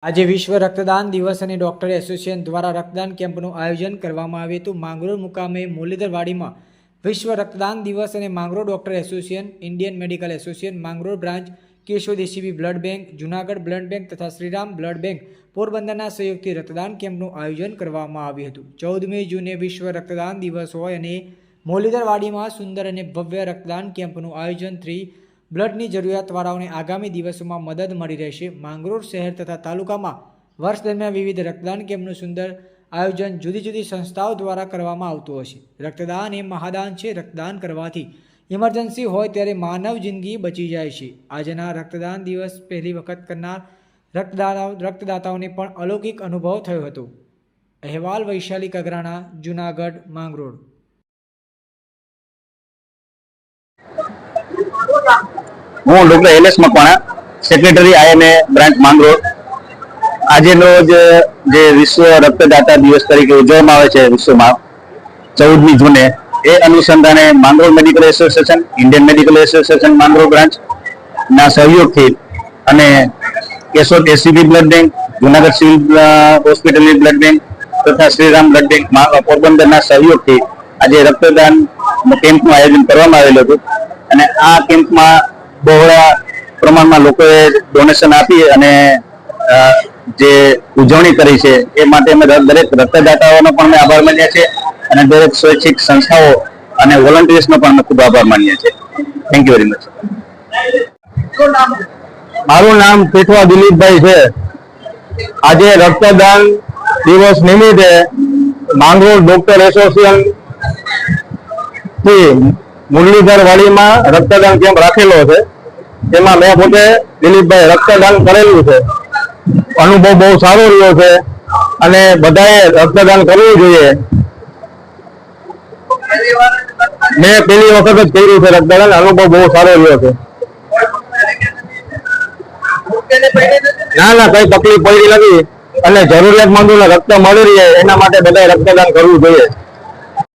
આજે વિશ્વ રક્તદાન દિવસ અને ડોક્ટર એસોસિએશન દ્વારા રક્તદાન કેમ્પનું આયોજન કરવામાં આવ્યું હતું। માંગરોળ મુકામે મુરલીધરવાડીમાં વિશ્વ રક્તદાન દિવસ અને Mangrol doctor association, Indian medical association, Mangrol branch, Keshod ACB blood bank, Junagadh blood bank તથા શ્રીરામ બ્લડ બેંક પોરબંદરના સહયોગથી રક્તદાન કેમ્પનું આયોજન કરવામાં આવ્યું હતું। 14મી જૂને વિશ્વ રક્તદાન દિવસ હોય અને મુરલીધરવાડીમાં સુંદર અને ભવ્ય રક્તદાન કેમ્પનું આયોજનથી બ્લડની જરૂરિયાતવાળાઓને આગામી દિવસોમાં મદદ મળી રહેશે। માંગરોળ શહેર તથા તાલુકામાં વર્ષ દરમિયાન વિવિધ રક્તદાન કેમ્પનું સુંદર આયોજન જુદી જુદી સંસ્થાઓ દ્વારા કરવામાં આવતું હશે। રક્તદાન એ મહાદાન છે। રક્તદાન કરવાથી ઇમરજન્સી હોય ત્યારે માનવ જિંદગી બચી જાય છે। આજના રક્તદાન દિવસ પહેલી વખત કરનાર રક્તદાતાઓને પણ અલૌકિક અનુભવ થયો હતો। અહેવાલ વૈશાલી કગરાણા, જૂનાગઢ, માંગરોળ। હું doctor L S Makwana, secretary IMA branch Mangrol. આજનો જે વિશ્વ રક્તદાતા દિવસ તરીકે ઉજવવામાં આવે છે વિશ્વમાં 14મી જૂને, એ અનુસંધાને Mangrol medical association, Indian medical association Mangrol branch ના સહયોગથી અને Keshod ACB blood bank, Junagadh civil હોસ્પિટલની બ્લડ બેંક તથા શ્રીરામ બ્લડ બેંક પોરબંદરના સહયોગથી આજે રક્તદાન કેમ્પનું આયોજન કરવામાં આવેલું હતું। અને આ કેમ્પમાં બહોળા પ્રમાણમાં લોકોએ ડોનેશન આપી અને જે ઉજવણી કરી છે એ માટે અમે દરેક રક્તદાતાઓનો પણ અમે આભાર માનીએ છીએ અને દરેક સ્વૈચ્છિક સંસ્થાઓ અને વોલન્ટિયર્સનો પણ અમે ખૂબ આભાર માનીએ છીએ। Thank you very much. મારું નામ પેઠવા દિલીપભાઈ છે। આજે રક્તદાન દિવસ નિમિત્તે માંગરોળ ડોક્ટર એસોસિએશન થી મુરલીધરવાડીમાં રક્તદાન કેમ્પ રાખેલો છે। તેમાં મેં પોતે દિલીપભાઈ રક્તદાન કરેલું છે। અનુભવ બહુ સારો રહ્યો છે અને બધાએ રક્તદાન કરવું જોઈએ। મેં પહેલી વખત જ કર્યું છે રક્તદાન, અનુભવ બહુ સારો રહ્યો છે। ના, કઈ તકલીફ પડી નથી અને જરૂરિયાતમંદોને રક્ત મળી રહે એના માટે બધાએ રક્તદાન કરવું જોઈએ।